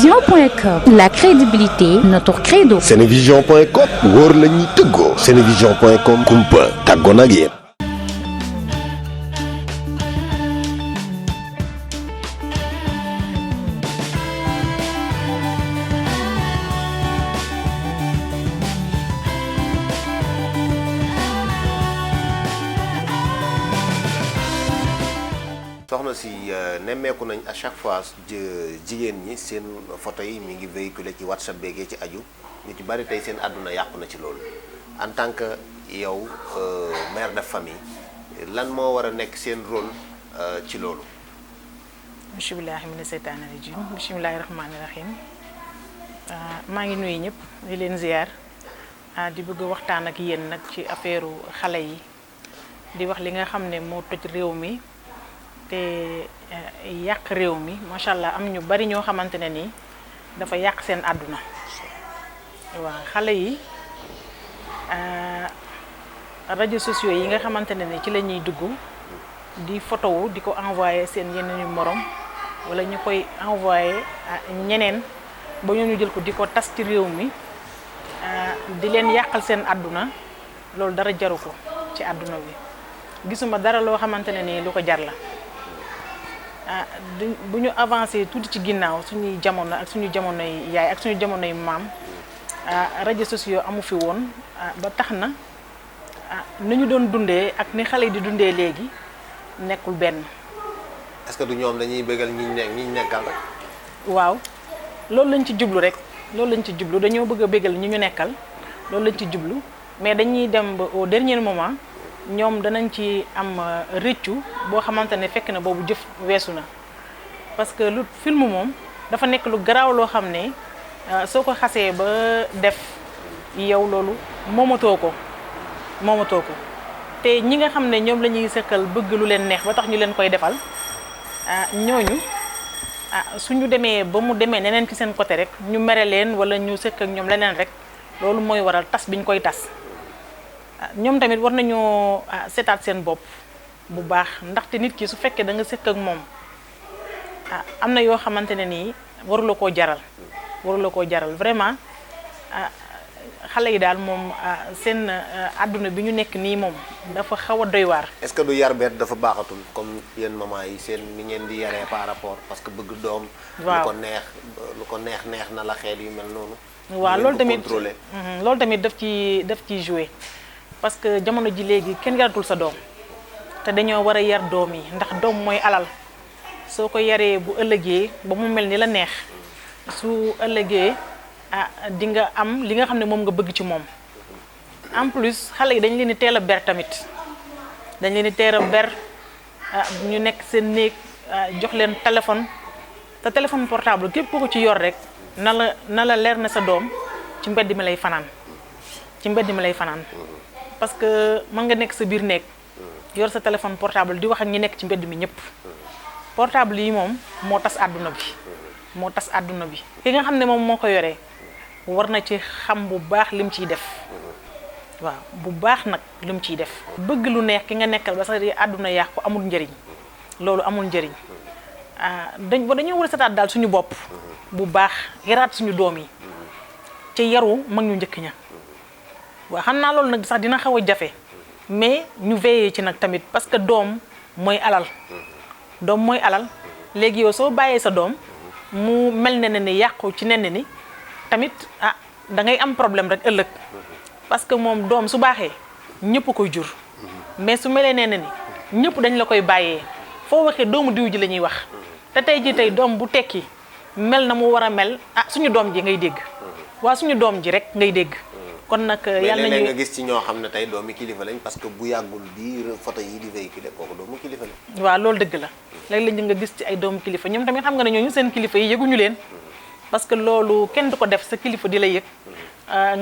Senevision.com, la crédibilité, notre credo. Senevision.com, wóor la ñuy tëggoo. Senevision.com, kumpa tàggoon ak yéen. soxna si nemmeeku nañ à chaque fois jigéen ñi seen photo yi mi ngi véhiculé ci WhatsApp beegee ci aju ñu ci bari tey seen àdduna yàqu na ci loolu en tant que yow mère de famille lan moo war a nekk seen rôle ci loolu. bismillahi mina seytaani rajim bismillahi rahmaani rahim maa ngi nuyu ñëpp di leen ziar di bëgg waxtaan ak yéen nag ci affaire xale yi di wax li nga xam ne moo toj réew mi. te yàq réew mi macha allah am ñu bari ñoo xamante ne nii dafa yàq seen àdduna waaw xale yi réseaux sociaux yi nga xamante ne ni ci la ñuy dugg di photo wu di ko envoyé seen yeneen morom wala ñu koy envoyé ñeneen ba ñoo ñu jël ko di ko tas ci réew mi di leen yàqal seen àdduna loolu dara jaru ko ci àdduna bi gisuma dara loo xamante ne nii lu ko jar la. bu ñu avancé tuuti ci ginnaaw suñuy jamono ak suñu jamonoy yaay ak suñu jamonoy maam réseaux sociaux amu fi woon ba tax na ni ñu doon dundee ak ni xale yi di dundee léegi nekkul benn. est-ce que du ñoom dañuy bëggal ñi nekkal rek. waaw loolu lañ ci jublu rek loolu lañ ci jublu dañoo bëgg a bëggal ñi ñu nekkal loolu lañ ci jublu mais dañuy dem ba au dernier moment. ñoom danañ ci am rëccu boo xamante ne fekk na boobu jëf weesu na parce que lu film moom dafa nekk lu garaaw loo xam ne soo ko xasee ba def yow loolu moomatoo ko te ñi nga xam ne ñoom la ñuy sëkkal bëgg lu leen neex ba tax ñu leen koy defal ñooñu suñu demee ba mu demee neneen ci seen côté rek ñu mere leen wala ñu sëkk ak ñoom leneen rek loolu mooy waral tas biñ koy tas. ñoom tamit war nañoo seetaat seen bopp bu baax ndaxte nit ki su fekkee da nga sëkk ak moom am na yoo xamante ne nii warula koo jaral vraiment xale yi daal moom seen àdduna bi ñu nekk nii moom dafa xaw a doy waar. est-ce que du yar beet dafa baaxatul comme yéen maman yi seen ni ngeen di yaree par rapport parce que bëgg doom. waaw lu ko neex na la xeet yu mel noonu. waaw loolu tamit daf ci jouer. parce que jamono ji léegi kenn yaratul sa doom te dañoo war a yar doom yi ndax doom mooy alal soo ko yaree bu ëllëgee ba mu mel ni la neex su ëllëgee di nga am li nga xam ne moom nga bëgg ci moom. en plus xale yi dañ leen di teel a ber tamit dañ leen di teel a ber ñu nekk seen néeg jox leen téléphone te téléphone portable képp ku ko ci yor rek na la leer na sa doom ci mbedd mi lay fanaan parce que mën nga nekk sa biir nekk yor sa téléphone portable di wax ak ñi nekk ci mbedd mi ñëpp portable yi moom moo tas àdduna bi ki nga xam ne moom moo ko yoree war na ci xam bu baax lim ciy def waaw bu baax nag lim ciy def bëgg lu neex ki nga nekkal ba sax di àdduna yàq ko amul njëriñ loolu amul njëriñ dañoo war a setaat daal suñu bopp bu baax yaraat suñu doom yi ci yaru mag ñu njëkk ña waaw xam naa loolu nag sax dina xaw a jafe mais ñu veillé ci nag tamit parce que doom mooy alal léegi yow soo bàyyee sa doom mu mel ne ni yàqu ci nen ni tamit da ngay am problème rek ëllëg parce que moom doom su baaxee ñëpp koy jur mais su melee ne ni ñëpp dañ la koy bàyyee foo waxee doomu diw ji la ñuy wax te tey doom bu tekki mel na mu war a mel suñu doom ji ngay dégg suñu doom ji rek ngay dégg. kon nag yàlla nañu nga gis ci ñoo xam ne tey doomu kilifa lañ parce que bu yàggul bii photo yi di véhiculer kooku doomu kilifa la. waaw loolu dëgg la léeg-léeg nga gis ci ay doomu kilifa ñoom tamit xam nga ne ñooñu seen kilifa yi yëguñu leen parce que loolu kenn du ko def sa kilifa di la yëg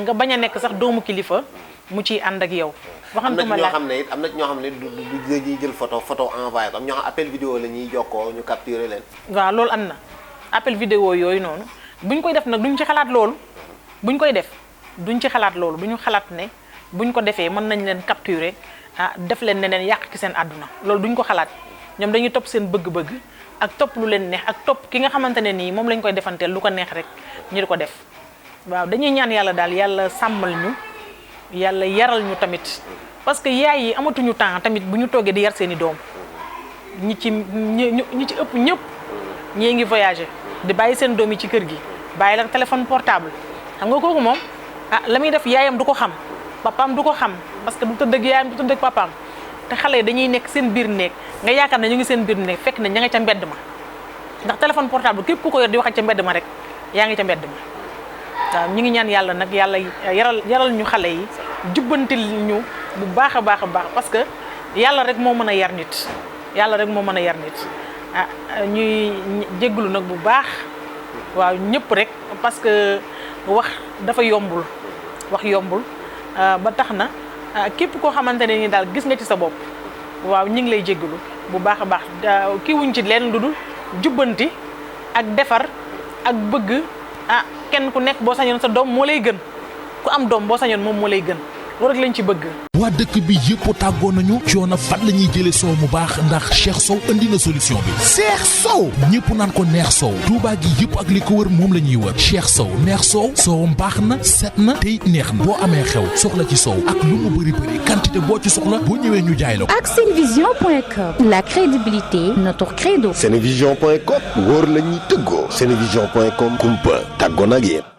nga bañ a nekk sax doomu kilifa mu ciy ànd ak yow. waxantuma la am na ñoo xam ne du dañuy jël photo envoyé ko am ñoo xam appel vidéo la ñuy jokkoo ñu capturer leen. waaw loolu am na appel vidéo yooyu noonu buñ koy def nag duñ ci xalaat loolu duñ xalaat duñu xalaat ne buñ ko defee mën nañ leen capturer def leen neneen yàq ci seen àdduna loolu duñ ko xalaat ñoom dañuy topp seen bëgg-bëgg ak topp lu leen neex ak topp ki nga xamante ne nii moom lañ koy defanteel lu ko neex rek ñu di ko def waaw dañuy ñaan yàlla daal yàlla sàmmal ñu yàlla yaral ñu tamit parce que yaay yi amatuñu temps tamit bu ñu toogee di yar seeni doom ñi ci ëpp ñëpp ñii ngi voyager di bàyyi seen doom yi ci kër gi bàyyi la téléphone portable xam nga kooku moom la muy def yaayam du ko xam papaam du ko xam parce que du tëdd ak yaayam du tëdd ak papaam te xale yi dañuy nekk seen biir néeg nga yaakaar ne ñu ngi seen biir néeg fekk ne ña nga ca mbedd ma ndax téléphone portable képp ku ko yor di wax ca mbedd ma rek yaa ngi ca mbedd ma waaw ñu ngi ñaan yàlla nag yàlla yaral ñu xale yi jubbantil ñu bu baax a baax a baax parce que yàlla rek moo mën a yar nit yàlla rek moo mën a yar nit ñuy jégglu nag bu baax waaw ñëpp rek parce que wax dafa yombul ba tax na képp koo xamante ne ni daal gis nga ci sa bopp waaw ñu ngi lay jégglu bu baax a baax kii wuñ ci leen lu dul jubbanti ak defar ak bëgg kenn ku nekk boo sañoon sa doom moo lay gën ku am doom boo sañoon moom moo lay gën loolu rek lañ ci bëgg. waa dëkk bi yëpp tàggoo nañu coono fan la ñuy jëlee soow mu baax ndax Cheikh Sow indi na solution bi. Cheikh Sow ñëpp naan ko neex sow Touba gi yëpp ak li ko wër moom la ñuy wër Cheikh Sow neex sow soowam baax na set na te it neex na boo amee xew soxla ci sow ak lu mu bëri quantité boo ci soxla boo ñëwee ñu jaay la ko. ak Senevision.com la crédibilité notre credo. Senevision.com wóor la ñuy tëggoo. Senevision.com kumpa tàggoo nag yéen.